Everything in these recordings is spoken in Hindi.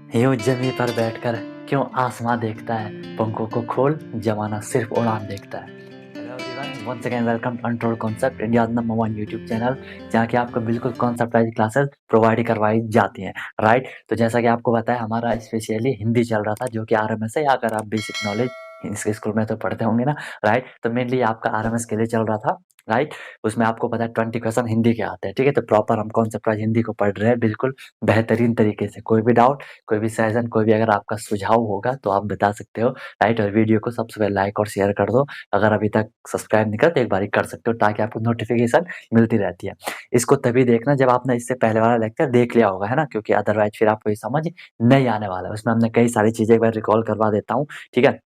यूं जमी पर बैठकर क्यों आसमां देखता है, पंखों को खोल जमाना सिर्फ उड़ान देखता है। Hello everyone, once again welcome to untold concept, India number one YouTube channel, जहाँ की आपको बिल्कुल कॉन्सेप्ट वाइज क्लासेस प्रोवाइड करवाई जाती हैं। राइट, तो जैसा कि आपको पता है हमारा स्पेशली हिंदी चल रहा था, जो कि आरएमएस है। अगर आप बेसिक नॉलेज इसके स्कूल में तो पढ़ते होंगे ना। राइट, तो मेनली आपका आरएमएस के लिए चल रहा था। राइट, उसमें आपको पता है 20 क्वेश्चन हिंदी के आते हैं। ठीक है, तो प्रॉपर हम कॉन्सेप्ट वाइज हिंदी को पढ़ रहे हैं बिल्कुल बेहतरीन तरीके से। कोई भी डाउट, कोई भी सजेशन, कोई भी अगर आपका सुझाव होगा तो आप बता सकते हो। राइट, और वीडियो को सबसे पहले लाइक और शेयर कर दो। अगर अभी तक सब्सक्राइब नहीं कर तो एक बार कर सकते हो, ताकि आपको नोटिफिकेशन मिलती रहती है। इसको तभी देखना जब आपने इससे पहले वाला लेक्चर देख लिया होगा, है ना, क्योंकि अदरवाइज फिर आपको ये समझ नहीं आने वाला है। उसमें हमने कई सारी चीजें एक बार रिकॉल करवा देता हूँ। ठीक है,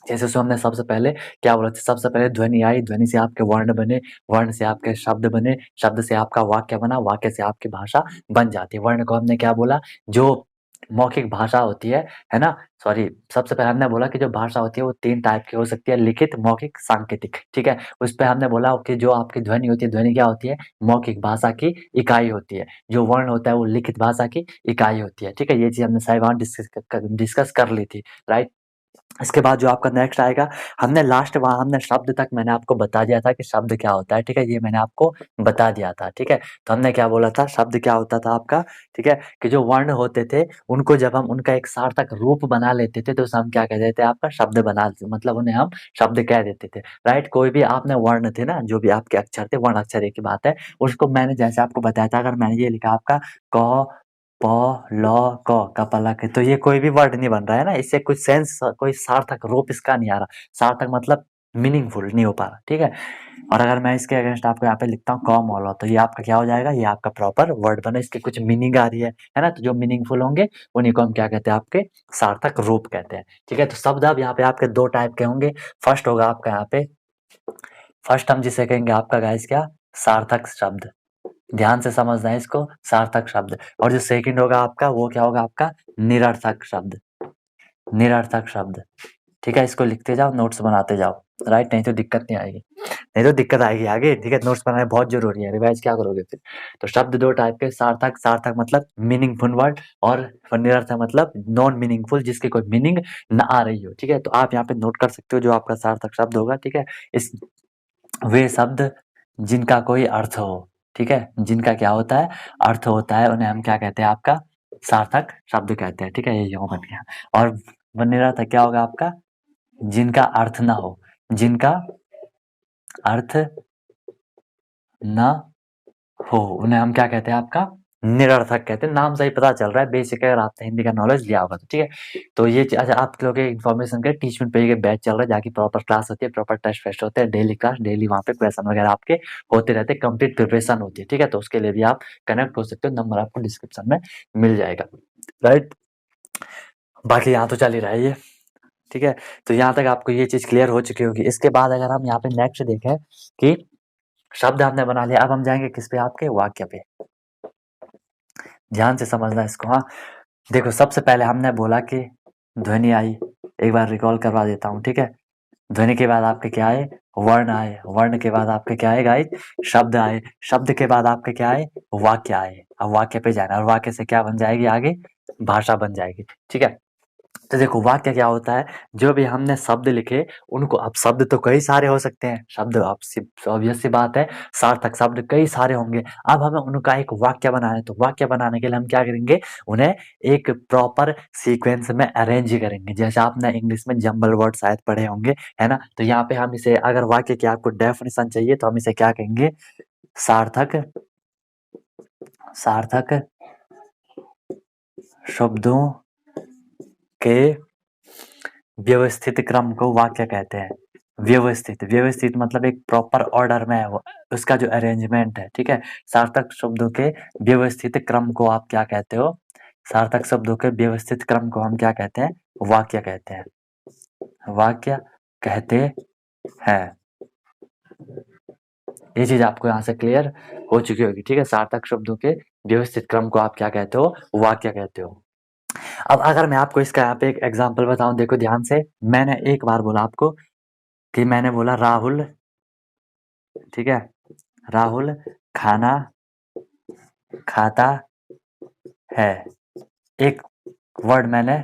जैसे उसमें हमने सबसे पहले क्या बोला था, सबसे पहले ध्वनि आई, ध्वनि से आपके वर्ण बने, वर्ण से आपके शब्द बने, शब्द से आपका वाक्य बना, वाक्य से आपकी भाषा बन जाती है। वर्ण को हमने क्या बोला, जो मौखिक भाषा होती है ना। सॉरी, सबसे पहले हमने बोला कि जो भाषा होती है वो 3 टाइप की हो सकती है, लिखित, मौखिक, सांकेतिक। ठीक है, उस पे हमने बोला कि जो आपकी ध्वनि होती है, ध्वनि क्या होती है, मौखिक भाषा की इकाई होती है। जो वर्ण होता है वो लिखित भाषा की इकाई होती है। ठीक है, ये चीज हमने सारी बात डिस्कस कर ली थी। राइट, इसके बाद जो आपका नेक्स्ट आएगा, हमने लास्ट वहाँ हमने शब्द तक मैंने आपको बता दिया था कि शब्द क्या होता है। ठीक है, ये मैंने आपको बता दिया था। ठीक है, तो हमने क्या बोला था, शब्द क्या होता था आपका। ठीक है, कि जो वर्ण होते थे उनको जब हम उनका एक सार्थक रूप बना लेते थे तो उसे हम क्या कह देते थे, आपका शब्द बना, मतलब उन्हें हम शब्द कह देते थे। राइट, कोई भी आपने वर्ण थे ना, जो भी आपके अक्षर थे, वर्ण अक्षर एक ही बात है, उसको मैंने जैसे आपको बताया था, अगर मैंने ये लिखा आपका क प ल क कपलक, तो ये कोई भी वर्ड नहीं बन रहा है ना, इससे कुछ सेंस, कोई सार्थक रूप इसका नहीं आ रहा। सार्थक मतलब मीनिंगफुल नहीं हो पा रहा। ठीक है, और अगर मैं इसके अगेंस्ट आपको यहाँ पे लिखता हूँ क मौला, तो ये आपका क्या हो जाएगा, ये आपका प्रॉपर वर्ड बना, इसकी कुछ मीनिंग आ रही है ना। तो जो मीनिंगफुल होंगे उन्हीं को हम क्या कहते हैं, आपके सार्थक रूप कहते हैं। ठीक है, तो शब्द अब यहाँ पे आपके 2 टाइप के होंगे। फर्स्ट होगा आपका यहाँ पे, फर्स्ट हम जिसे कहेंगे आपका गाइस क्या, सार्थक शब्द। ध्यान से समझना है इसको, सार्थक शब्द। और जो सेकंड होगा आपका, वो क्या होगा आपका, निरर्थक शब्द। निरर्थक शब्द। ठीक है, इसको लिखते जाओ, नोट्स बनाते जाओ। राइट, नहीं तो दिक्कत नहीं आएगी, नहीं तो दिक्कत आएगी आगे। ठीक है, नोट्स बनाना बहुत जरूरी है, रिवाइज क्या करोगे फिर। तो शब्द 2 टाइप के, सार्थक, सार्थक मतलब मीनिंगफुल वर्ड, और निरर्थक मतलब नॉन मीनिंगफुल, जिसकी कोई मीनिंग न आ रही हो। ठीक है, तो आप यहाँ पे नोट कर सकते हो जो आपका सार्थक शब्द होगा। ठीक है, इस वे शब्द जिनका कोई अर्थ हो। ठीक है, जिनका क्या होता है, अर्थ होता है, उन्हें हम क्या कहते हैं, आपका सार्थक शब्द कहते हैं। ठीक है, ये यो बन गया। और निरर्थक क्या होगा आपका, जिनका अर्थ ना हो, जिनका अर्थ न हो, उन्हें हम क्या कहते हैं, आपका निरर्थक कहते हैं। नाम से ही पता चल रहा है, बेसिक अगर आपने हिंदी का नॉलेज लिया होगा तो। ठीक है, तो ये अच्छा, आप लोग इन्फॉर्मेशन के टीचमेंट पे के बैच चल रहा है, जहाँ की प्रॉपर क्लास होती है, प्रॉपर टेस्ट फेस्ट होते हैं, डेली क्लास, डेली वहाँ पे क्वेश्चन वगैरह आपके होते रहते हैं, कंप्लीट प्रिपरेशन होती है। ठीक है, तो उसके लिए भी आप कनेक्ट हो सकते हो, नंबर आपको डिस्क्रिप्शन में मिल जाएगा। राइट, बाकी यहाँ तो चल ही रहा है ये। ठीक है, तो यहाँ तक आपको ये चीज क्लियर हो चुकी होगी। इसके बाद अगर हम यहाँ पे नेक्स्ट देखें कि शब्द हमने बना लिया, अब हम जाएंगे किस पे, आपके वाक्य पे। ध्यान से समझना इसको। हाँ, देखो, सबसे पहले हमने बोला कि ध्वनि आई, एक बार रिकॉल करवा देता हूँ। ठीक है, ध्वनि के बाद आपके क्या आए, वर्ण आए, वर्ण के बाद आपके क्या आए गाइस, शब्द आए, शब्द के बाद आपके क्या आए, वाक्य आए। अब वाक्य पे जाना, और वाक्य से क्या बन जाएगी, आगे भाषा बन जाएगी। ठीक है, तो देखो वाक्य क्या होता है, जो भी हमने शब्द लिखे उनको, अब शब्द तो कई सारे हो सकते हैं, शब्द अब ऑब्वियस सी बात है, सार्थक शब्द कई सारे होंगे। अब हमें उनका एक वाक्य बनाना है, तो वाक्य बनाने के लिए हम क्या करेंगे, उन्हें एक प्रॉपर सीक्वेंस में अरेंज करेंगे। जैसे आपने इंग्लिश में जंबल वर्ड शायद पढ़े होंगे, है ना। तो यहाँ पे हम इसे, अगर वाक्य की आपको डेफिनेशन चाहिए तो हम इसे क्या कहेंगे, सार्थक, सार्थक शब्दों के व्यवस्थित क्रम को वाक्य कहते हैं। व्यवस्थित, व्यवस्थित मतलब एक प्रॉपर ऑर्डर में है वो, उसका जो अरेंजमेंट है। ठीक है, सार्थक शब्दों के व्यवस्थित क्रम को आप क्या कहते हो, सार्थक शब्दों के व्यवस्थित क्रम को हम क्या कहते हैं, वाक्य कहते हैं, वाक्य कहते हैं। ये चीज आपको यहाँ से क्लियर हो चुकी होगी। ठीक है, सार्थक शब्दों के व्यवस्थित क्रम को आप क्या कहते हो, वाक्य कहते हो। अब अगर मैं आपको इसका यहाँ पे एक एग्जांपल बताऊं, देखो ध्यान से, मैंने एक बार बोला आपको कि मैंने बोला राहुल, ठीक है, राहुल खाना खाता है। एक वर्ड मैंने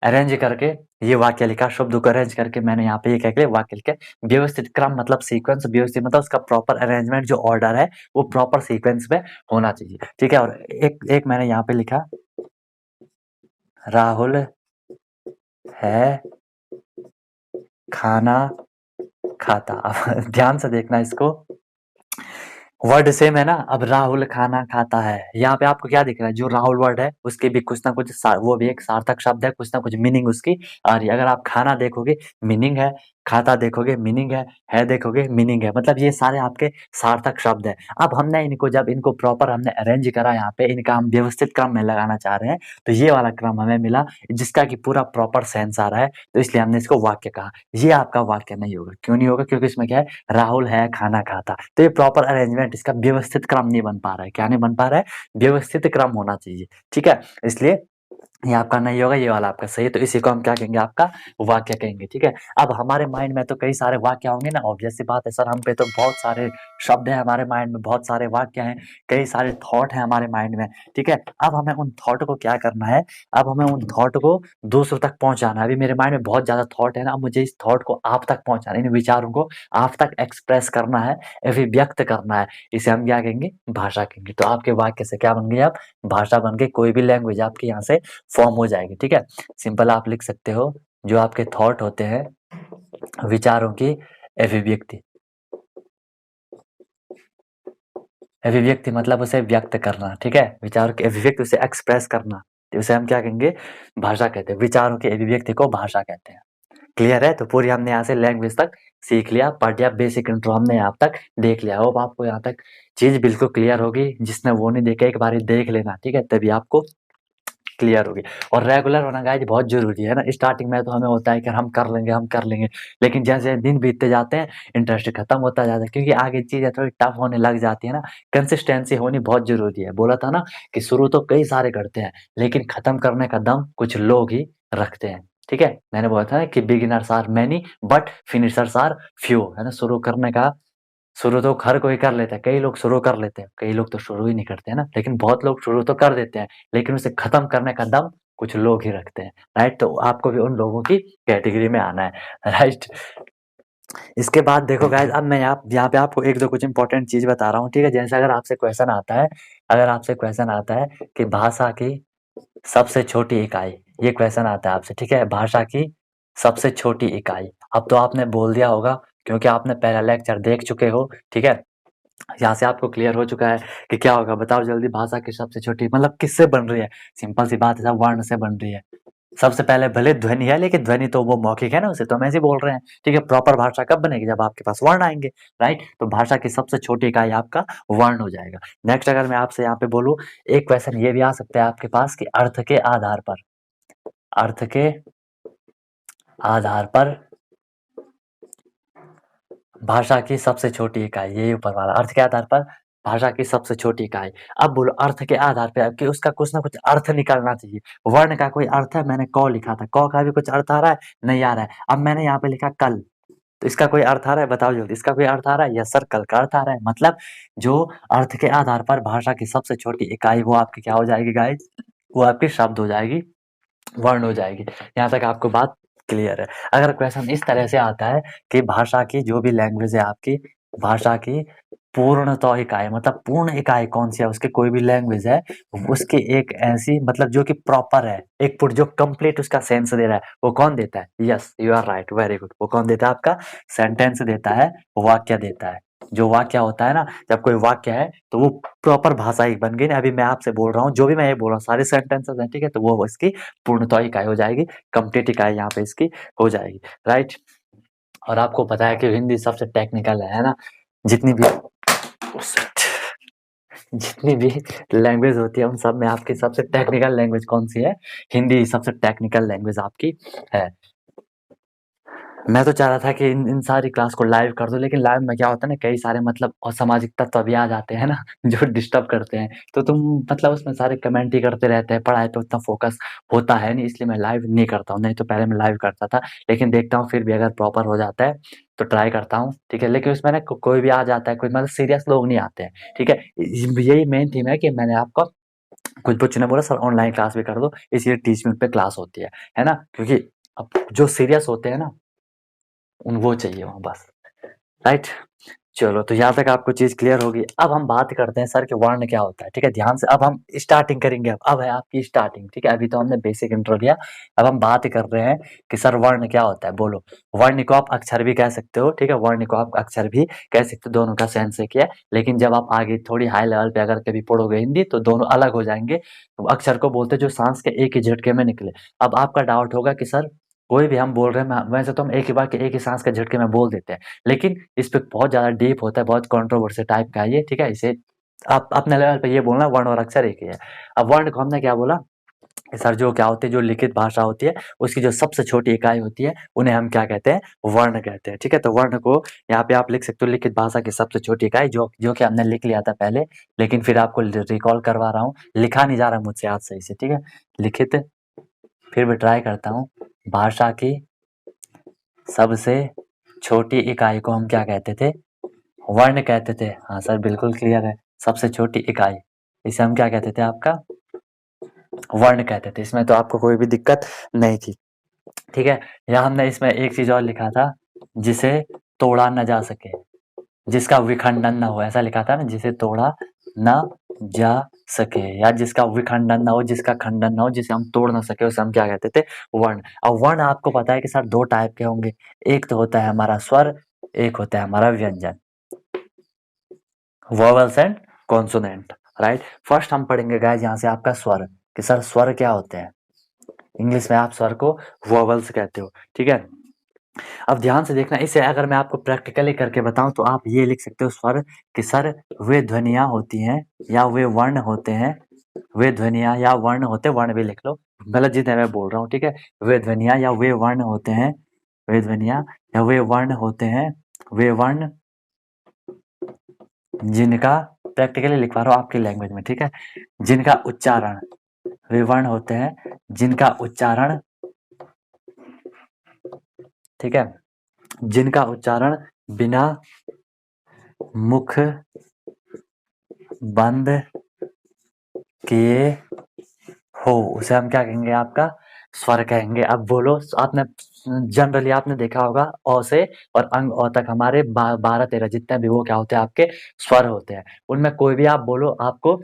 अरेंज करके ये वाक्य लिखा, शब्दों को अरेंज करके मैंने यहाँ पे ये कह के वाक्य लिखे। व्यवस्थित क्रम मतलब सीक्वेंस, व्यवस्थित मतलब उसका प्रॉपर अरेंजमेंट, जो ऑर्डर है वो प्रॉपर सीक्वेंस में होना चाहिए, ठीक है। और एक एक मैंने यहाँ पे लिखा, राहुल है खाना खाता। अब ध्यान से देखना इसको, वर्ड सेम है ना। अब राहुल खाना खाता है, यहाँ पे आपको क्या दिख रहा है, जो राहुल वर्ड है उसके भी कुछ ना कुछ वो भी एक सार्थक शब्द है, कुछ ना कुछ मीनिंग उसकी आ रही है। अगर आप खाना देखोगे मीनिंग है, खाता देखोगे मीनिंग है देखोगे मीनिंग है, मतलब ये सारे आपके सार्थक शब्द है। अब हमने इनको जब इनको प्रॉपर हमने अरेंज करा, यहाँ पे इनका हम व्यवस्थित क्रम में लगाना चाह रहे हैं, तो ये वाला क्रम हमें मिला जिसका कि पूरा प्रॉपर सेंस आ रहा है, तो इसलिए हमने इसको वाक्य कहा। ये आपका वाक्य नहीं होगा, क्यों नहीं होगा, क्योंकि इसमें क्या है, राहुल है खाना खाता, तो ये प्रॉपर अरेंजमेंट, इसका व्यवस्थित क्रम नहीं बन पा रहा है। क्या नहीं बन पा रहा है, व्यवस्थित क्रम होना चाहिए, ठीक है। इसलिए ये आपका नहीं होगा, ये वाला आपका सही है, तो इसी को हम क्या कहेंगे, आपका वाक्य कहेंगे, ठीक है। अब हमारे माइंड में तो कई सारे वाक्य होंगे ना, ऑब्वियस सी बात है सर, हम पे तो बहुत सारे शब्द हैं हमारे माइंड में, बहुत सारे वाक्य हैं, कई सारे थॉट हैं हमारे माइंड में, ठीक है। अब हमें उन थॉट को क्या करना है, अब हमें उन थॉट को दूसरों तक पहुंचाना है। अभी मेरे माइंड में बहुत ज्यादा थॉट है ना, अब मुझे इस थॉट को आप तक पहुंचाना है, इन विचारों को आप तक एक्सप्रेस करना है, अभिव्यक्त करना है, इसे हम क्या कहेंगे, भाषा कहेंगे। तो आपके वाक्य से क्या बन गए, आप भाषा बन के, कोई भी लैंग्वेज आपके यहाँ से फॉर्म हो जाएगी, ठीक है। सिंपल आप लिख सकते हो, जो आपके थॉट होते हैं, विचारों की अभिव्यक्ति, अभिव्यक्ति मतलब उसे व्यक्त करना, ठीक है। विचारों की अभिव्यक्ति, उसे एक्सप्रेस करना, तो उसे हम क्या कहेंगे, भाषा कहते हैं। विचारों की अभिव्यक्ति को भाषा कहते हैं। क्लियर है, तो पूरी हमने यहाँ से लैंग्वेज तक सीख लिया, पढ़ लिया, बेसिक इंट्रो हमने यहाँ तक देख लिया। होप आपको यहाँ तक चीज बिल्कुल क्लियर होगी, जिसने वो नहीं देखा एक बार देख लेना, ठीक है, तभी आपको क्लियर होगी। और रेगुलर होना गाइज बहुत जरूरी है ना। स्टार्टिंग में तो हमें होता है कि हम कर लेंगे, हम कर लेंगे, लेकिन जैसे दिन बीतते जाते हैं इंटरेस्ट खत्म होता जाता है, क्योंकि आगे चीजें थोड़ी टफ होने लग जाती है ना। कंसिस्टेंसी होनी बहुत जरूरी है। बोला था ना कि शुरू तो कई सारे करते हैं, लेकिन खत्म करने का दम कुछ लोग ही रखते हैं, ठीक है। मैंने बोला था ना कि beginners are many but finishers are few, है ना। शुरू करने का, शुरू तो हर कोई कर लेता है, कई लोग शुरू कर लेते हैं, कई लोग तो शुरू ही नहीं करते हैं ना, लेकिन बहुत लोग शुरू तो कर देते हैं, लेकिन उसे खत्म करने का दम कुछ लोग ही रखते हैं, राइट। तो आपको भी उन लोगों की कैटेगरी में आना है, राइट। इसके बाद देखो गाइज, अब मैं यहाँ पे आपको एक दो कुछ इंपॉर्टेंट चीज बता रहा हूँ, ठीक है। जैसे अगर आपसे क्वेश्चन आता है, अगर आपसे क्वेश्चन आता है कि भाषा की सबसे छोटी इकाई, ये क्वेश्चन आता है आपसे, ठीक है, भाषा की सबसे छोटी इकाई। अब तो आपने बोल दिया होगा, क्योंकि आपने पहला लेक्चर देख चुके हो, ठीक है। यहाँ से आपको क्लियर हो चुका है कि क्या होगा, बताओ जल्दी। भाषा की सबसे छोटी मतलब किससे बन रही है, सिंपल सी बात है, सब वर्ण से बन रही है। सबसे पहले भले ध्वनि है, लेकिन ध्वनि तो वो मौखिक है ना, उसे तो हम ऐसे बोल रहे हैं, ठीक है। प्रॉपर भाषा कब बनेगी, जब आपके पास वर्ण आएंगे, राइट। तो भाषा की सबसे छोटी इकाई आपका वर्ण हो जाएगा। नेक्स्ट अगर मैं आपसे यहाँ पे बोलूँ, एक क्वेश्चन ये भी आ सकता है आपके पास कि अर्थ के आधार पर, अर्थ के आधार पर भाषा की सबसे छोटी इकाई, ये ऊपर वाला, अर्थ के आधार पर भाषा की सबसे छोटी इकाई। अब बोलो अर्थ के आधार पे, कि उसका कुछ ना कुछ अर्थ निकलना चाहिए। वर्ण का कोई अर्थ है, मैंने क लिखा था, क का भी कुछ अर्थ आ रहा है, नहीं आ रहा है। अब मैंने यहाँ पे लिखा कल, तो इसका कोई अर्थ आ रहा है, बताओ जल्दी, इसका कोई अर्थ आ रहा है, यस सर, कल का अर्थ आ रहा है। मतलब जो अर्थ के आधार पर भाषा की सबसे छोटी इकाई, वो आपकी क्या हो जाएगी गाइस, वो आपकी शब्द हो जाएगी, वर्ण हो जाएगी। यहाँ तक आपको बात क्लियर है। अगर क्वेश्चन इस तरह से आता है कि भाषा की, जो भी लैंग्वेज है आपकी, भाषा की पूर्णतः इकाई, मतलब पूर्ण इकाई कौन सी है उसकी, कोई भी लैंग्वेज है उसकी एक ऐसी, मतलब जो कि प्रॉपर है, एक पुट जो कंप्लीट उसका सेंस दे रहा है, वो कौन देता है, yes you are right, very good, वो कौन देता है, आपका सेंटेंस देता है, वाक्य देता है। जो वाक्य होता है ना, जब कोई वाक्य है तो वो प्रॉपर भाषा ही बन गई ना। अभी मैं आपसे बोल रहा हूँ, जो भी मैं ये बोल रहा हूँ सारे सेंटेंसेस हैं, ठीक है, तो वो इसकी पूर्णतः इकाई हो जाएगी, कंप्लीट इकाई यहाँ पे इसकी हो जाएगी, राइट। और आपको पता है कि हिंदी सबसे टेक्निकल है ना, जितनी भी जितनी भी लैंग्वेज होती है उन सब में आपकी सबसे टेक्निकल लैंग्वेज कौन सी है, हिंदी सबसे टेक्निकल लैंग्वेज आपकी है। मैं तो चाह रहा था कि इन सारी क्लास को लाइव कर दूं, लेकिन लाइव में क्या होता है ना, कई सारे मतलब असामाजिक तत्व भी आ जाते हैं ना जो डिस्टर्ब करते हैं, तो तुम मतलब उसमें सारे कमेंट ही करते रहते हैं, पढ़ाई पे उतना फोकस होता है नहीं, इसलिए मैं लाइव नहीं करता हूँ। नहीं तो पहले मैं लाइव करता था, लेकिन देखता हूँ फिर भी अगर प्रॉपर हो जाता है तो ट्राई करता हूँ, ठीक है। लेकिन उसमें ना कोई भी आ जाता है, कोई मतलब सीरियस लोग नहीं आते हैं, ठीक है। यही मेन थीम है कि मैंने आपको कुछ बच्चों ने बोला सर ऑनलाइन क्लास भी कर दो, इसलिए 30 मिनट पे क्लास होती है ना, क्योंकि अब जो सीरियस होते हैं ना उन वो चाहिए वहाँ बस, राइट। चलो तो यहाँ तक आपको चीज़ क्लियर होगी। अब हम बात करते हैं सर कि वर्ण क्या होता है, ठीक है, ध्यान से। अब हम स्टार्टिंग करेंगे, अब है आपकी स्टार्टिंग, ठीक है। अभी तो हमने बेसिक इंट्रो लिया, अब हम बात कर रहे हैं कि सर वर्ण क्या होता है। बोलो, वर्ण को आप अक्षर भी कह सकते हो, ठीक है, वर्ण को आप अक्षर भी कह सकते हो, दोनों का सेंस एक ही है। लेकिन जब आप आगे थोड़ी हाई लेवल पे अगर कभी पढ़ोगे हिंदी तो दोनों अलग हो जाएंगे। तो अक्षर को बोलते हैं जो सांस के एक ही झटके में निकले। अब आपका डाउट होगा कि सर कोई भी हम बोल रहे हैं, वैसे तो हम एक ही बार के एक ही सांस के झटके में बोल देते हैं, लेकिन इस पे बहुत ज़्यादा डीप होता है, बहुत कंट्रोवर्सी टाइप का है ये, ठीक है। इसे आप अपने लेवल पे ये बोलना वर्ण और अक्षर एक ही है। अब वर्ण को हमने क्या बोला कि सर जो क्या होती है, जो लिखित भाषा होती है उसकी जो सबसे छोटी इकाई होती है उन्हें हम क्या कहते हैं, वर्ण कहते हैं, ठीक है। तो वर्ण को यहाँ पे आप लिख सकते हो लिखित भाषा की सबसे छोटी इकाई, जो जो कि हमने लिख लिया था पहले, लेकिन फिर आपको रिकॉल करवा रहा हूँ, लिखा नहीं जा रहा मुझसे आज सही से, ठीक है। लिखित, फिर भी ट्राई करता हूँ, भाषा की सबसे छोटी इकाई को हम क्या कहते थे, वर्ण कहते थे। हाँ सर बिल्कुल क्लियर है, सबसे छोटी इकाई, इसे हम क्या कहते थे, आपका वर्ण कहते थे। इसमें तो आपको कोई भी दिक्कत नहीं थी, ठीक है। यहाँ हमने इसमें एक चीज और लिखा था, जिसे तोड़ा न जा सके, जिसका विखंडन न हो, ऐसा लिखा था ना, जिसे तोड़ा न जा सके, या जिसका विखंडन न हो, जिसका खंडन न हो, जिसे हम तोड़ ना सके, उसे हम क्या कहते थे, वर्ण। अब वर्ण आपको पता है कि सर दो टाइप के होंगे, एक तो होता है हमारा स्वर, एक होता है हमारा व्यंजन, vowels and consonant, right. First हम पढ़ेंगे गाइस यहाँ से आपका स्वर, कि सर स्वर क्या होते हैं। इंग्लिश में आप स्वर को वोवेल्स कहते हो, ठीक है। अब ध्यान से देखना, इसे अगर मैं आपको प्रैक्टिकली करके बताऊं तो आप ये लिख सकते हो स्वर कि सर वे ध्वनियां होती हैं या वे वर्ण होते हैं, वे ध्वनियां या वर्ण होते, वर्ण भी लिख लो, गलत जितने मैं बोल रहा हूँ, ठीक है। वे ध्वनियां या वे वर्ण होते हैं, वे ध्वनियां या वे वर्ण होते हैं, वे वर्ण जिनका, प्रैक्टिकली लिखवा रहा हूँ आपकी लैंग्वेज में, ठीक है, जिनका उच्चारण, वे वर्ण होते हैं जिनका उच्चारण, ठीक है, जिनका उच्चारण बिना मुख बंद किए हो, उसे हम क्या कहेंगे, आपका स्वर कहेंगे। अब बोलो, आपने जनरली आपने देखा होगा अ से और अंग अ तक हमारे 12-13 जितने भी वो क्या होते हैं, आपके स्वर होते हैं। उनमें कोई भी आप बोलो, आपको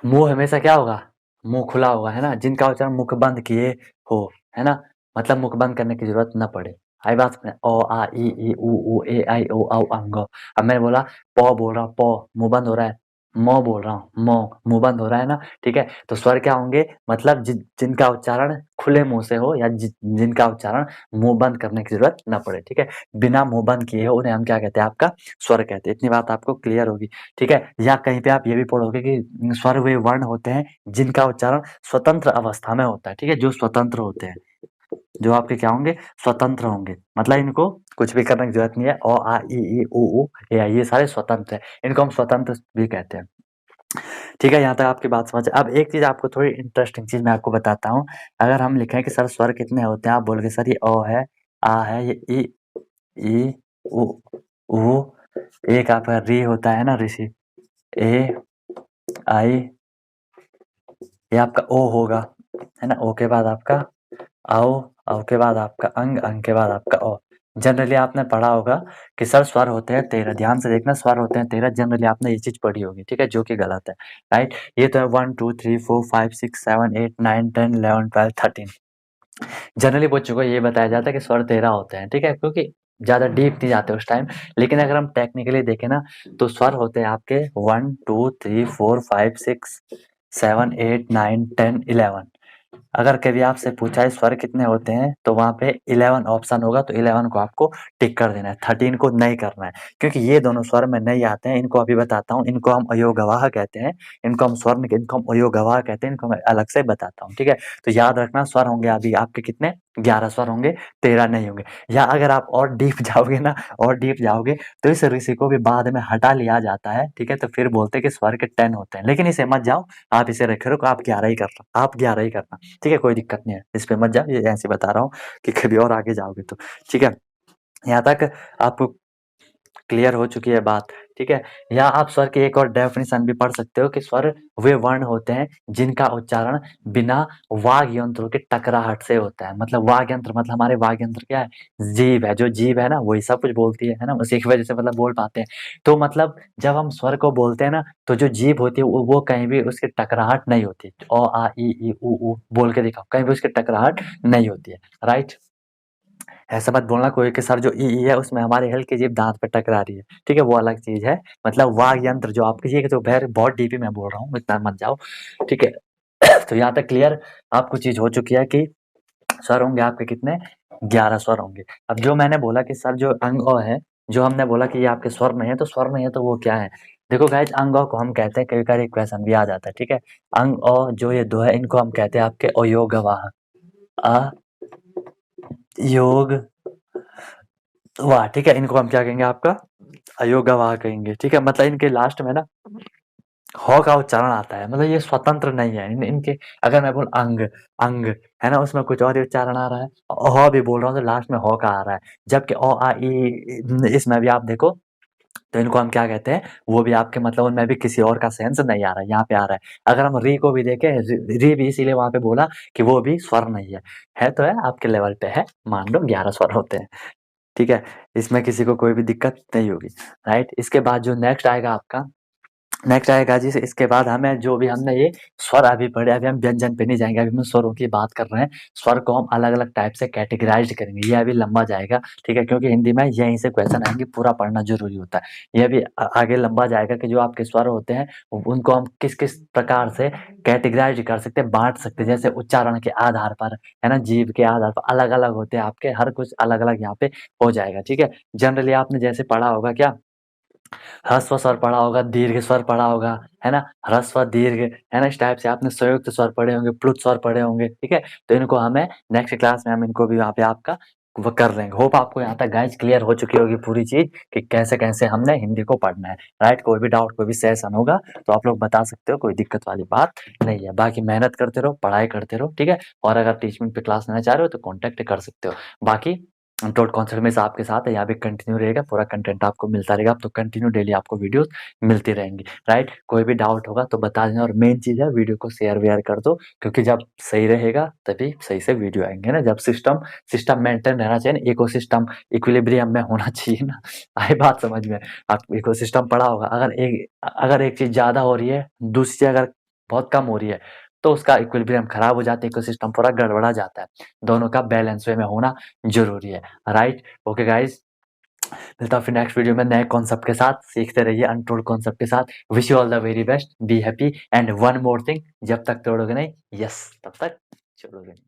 मुंह हमेशा क्या होगा, मुंह खुला होगा, है ना, जिनका उच्चारण मुख बंद किए हो, है ना, मतलब मुख बंद करने की जरूरत न पड़े। आई बात में, ओ आ ई उ ए आई ओ औ अंग। अब मैंने बोला प बोल रहा हूँ, प मुंह बंद हो रहा है, म बोल रहा हूँ, म मुंह बंद हो रहा है ना, ठीक है। तो स्वर क्या होंगे, मतलब जिनका उच्चारण खुले मुंह से हो, या जिनका उच्चारण मुंह बंद करने की जरूरत न पड़े, ठीक है, बिना मुंह बंद किए हो, उन्हें हम क्या कहते हैं, आपका स्वर कहते हैं। इतनी बात आपको क्लियर होगी, ठीक है। या कहीं पे आप ये भी पढ़ोगे कि स्वर वे वर्ण होते हैं जिनका उच्चारण स्वतंत्र अवस्था में होता है, ठीक है, जो स्वतंत्र होते हैं, जो आपके क्या होंगे, स्वतंत्र होंगे, मतलब इनको कुछ भी करने की जरूरत नहीं है, अ आ ई उ ए आई, ये सारे स्वतंत्र है, इनको हम स्वतंत्र भी कहते हैं, ठीक है। यहाँ तक आपकी बात समझ। अब एक चीज आपको थोड़ी इंटरेस्टिंग चीज मैं आपको बताता हूँ, अगर हम लिखें कि सर स्वर कितने होते हैं, आप बोलोगे सर ये अ है, आ है, ये ई उ ऊ, एक आपका री होता है ना, ऋषि, ए आई, ये आपका ओ होगा, है ना, ओ के बाद आपका आओ, आओ के बाद आपका अंग, अंग के बाद आपका ओ। जनरली आपने पढ़ा होगा कि सर स्वर होते हैं 13, ध्यान से देखना, स्वर होते हैं 13, जनरली आपने ये चीज पढ़ी होगी, ठीक है, जो कि गलत है, राइट। ये तो है 1 2 3 4 5 6 7 8 9 10 11 12 13, जनरली बच्चों को ये बताया जाता है कि स्वर 13 होते हैं, ठीक है, क्योंकि ज्यादा डीप नहीं जाते उस टाइम। लेकिन अगर हम टेक्निकली देखें ना, तो स्वर होते हैं आपके 1 2 3 4 5 6 7 8 9 10 11। अगर कभी आपसे पूछा है स्वर कितने होते हैं, तो वहां पे 11 ऑप्शन होगा, तो 11 को आपको टिक कर देना है, 13 को नहीं करना है, क्योंकि ये दोनों स्वर में नहीं आते हैं। इनको अभी बताता हूँ, इनको हम अयोगवाह कहते हैं, इनको हम स्वर नहीं, इनको हम अयोगवाह कहते हैं, इनको मैं अलग से बताता हूँ, ठीक है। तो याद रखना, स्वर होंगे अभी आपके कितने, 11 स्वर होंगे, 13 नहीं होंगे। या अगर आप और डीप जाओगे ना, और डीप जाओगे, तो इस ऋषि को भी बाद में हटा लिया जाता है, ठीक है, तो फिर बोलते हैं कि स्वर के 10 होते हैं, लेकिन इसे मत जाओ, आप इसे रखे रखो, आप 11 ही करना, आप 11 ही करना, ठीक है, कोई दिक्कत नहीं है, इस पे मत जाओ, ये ऐसे बता रहा हूँ कि कभी और आगे जाओगे तो, ठीक है। यहाँ तक आपको क्लियर हो चुकी है बात, ठीक है। या आप स्वर की एक और डेफिनेशन भी पढ़ सकते हो कि स्वर वे वर्ण होते हैं जिनका उच्चारण बिना वाग यंत्रों के टकराहट से होता है। मतलब वाग यंत्र मतलब हमारे वाग यंत्र क्या है? जीभ है। जो जीभ है ना वही सब कुछ बोलती है ना, उसी की वजह से मतलब बोल पाते हैं। तो मतलब जब हम स्वर को बोलते हैं ना तो जो जीभ होती है वो कहीं भी उसकी टकराहट नहीं होती। अ आ ई उ ऊ बोल के दिखाओ, कहीं भी उसकी टकराहट नहीं होती है। राइट। ऐसा मत बोलना कोई कि सर जो ई है उसमें हमारी हल्की जीभ दांत पे टकरा रही है, ठीक है, वो अलग चीज है। मतलब वाग यंत्र जो आपके, ये तो खैर बहुत डीपी में बोल रहा हूँ, इतना मत जाओ, ठीक है। तो यहाँ तक क्लियर आपको चीज हो चुकी है कि स्वर होंगे आपके कितने? 11 स्वर होंगे। अब जो मैंने बोला कि सर जो अंग अ है, जो हमने बोला कि ये आपके स्वर नहीं है, तो स्वर नहीं है तो वो क्या है? देखो गाइज, अंग अ को हम कहते हैं, कई बार एक क्वेश्चन भी आ जाता है, ठीक है। अंग अ जो ये दो है इनको हम कहते हैं आपके अयोगवाह। अ योग वाह, ठीक है, इनको हम क्या कहेंगे? आपका अयोगवाह कहेंगे, ठीक है। मतलब इनके लास्ट में ना ह का उच्चारण आता है, मतलब ये स्वतंत्र नहीं है। इनके अगर मैं बोल अंग अंग है ना, उसमें कुछ और ही उच्चारण आ रहा है। ह भी बोल रहा हूँ तो लास्ट में ह का आ रहा है। जबकि अ आ ई इसमें भी आप देखो तो इनको हम क्या कहते हैं? वो भी आपके मतलब उनमें भी किसी और का सेंस नहीं आ रहा है, यहाँ पे आ रहा है। अगर हम री को भी देखें, री भी इसीलिए वहां पे बोला कि वो भी स्वर नहीं है तो है आपके लेवल पे है, मान लो 11 स्वर होते हैं, ठीक है। इसमें किसी को कोई भी दिक्कत नहीं होगी। राइट। इसके बाद जो नेक्स्ट आएगा जी, इसके बाद हमें जो भी हमने ये स्वर अभी पढ़े, अभी हम व्यंजन पे नहीं जाएंगे, अभी हम स्वरों की बात कर रहे हैं। स्वर को हम अलग अलग टाइप से कैटेगराइज करेंगे, ये अभी लंबा जाएगा, ठीक है, क्योंकि हिंदी में यहीं से क्वेश्चन आएंगे, पूरा पढ़ना जरूरी होता है। ये भी आगे लंबा जाएगा कि जो आपके स्वर होते हैं उनको हम किस किस प्रकार से कैटेगराइज कर सकते हैं, बांट सकते हैं। जैसे उच्चारण के आधार पर, है ना, जीभ के आधार पर अलग अलग होते हैं आपके, हर कुछ अलग अलग यहाँ पे हो जाएगा, ठीक है। जनरली आपने जैसे पढ़ा होगा क्या, ह्रस्व स्वर पढ़ा होगा, दीर्घ स्वर पढ़ा होगा, है ना, ह्रस्व दीर्घ, है ना, इस टाइप से आपने संयुक्त स्वर पढ़े होंगे, प्लुत स्वर पढ़े होंगे, ठीक है। तो इनको हमें नेक्स्ट क्लास में हम इनको भी वहाँ पे आपका वो कर लेंगे। होप आपको यहाँ तक गाइज क्लियर हो चुकी होगी पूरी चीज कि कैसे कैसे हमने हिंदी को पढ़ना है। राइट। कोई भी डाउट, कोई भी सेशन होगा तो आप लोग बता सकते हो, कोई दिक्कत वाली बात नहीं है। बाकी मेहनत करते रहो, पढ़ाई करते रहो, ठीक है। और अगर टीचिंग पे क्लास लेना चाह रहे हो तो कॉन्टेक्ट कर सकते हो। बाकी टोट कॉन्सर्ट में आपके साथ है, यहाँ पे कंटिन्यू रहेगा, पूरा कंटेंट आपको मिलता रहेगा। तो कंटिन्यू डेली आपको वीडियोस मिलती रहेंगी। राइट। कोई भी डाउट होगा तो बता देना, और मेन चीज है वीडियो को शेयर वेयर कर दो, क्योंकि जब सही रहेगा तभी सही से वीडियो आएंगे ना। जब सिस्टम सिस्टम मेंटेन रहना चाहिए ना, इकोसिस्टम इक्विलिब्रियम में होना चाहिए ना। आई बात समझ में? आप इकोसिस्टम पढ़ा होगा, अगर एक चीज ज्यादा हो रही है, दूसरी अगर बहुत कम हो रही है, तो उसका इक्विलिब्रियम खराब हो जाता है, इकोसिस्टम पूरा गड़बड़ा जाता है। दोनों का बैलेंस वे में होना जरूरी है। राइट। ओके गाइज, मिलता हूँ फिर नेक्स्ट वीडियो में नए कॉन्सेप्ट के साथ। सीखते रहिए अनटोल्ड कॉन्सेप्ट के साथ। Wish you all the very best, be happy, and one more thing, जब तक तोड़ोगे नहीं, यस, तब तक छोड़ोगे नहीं।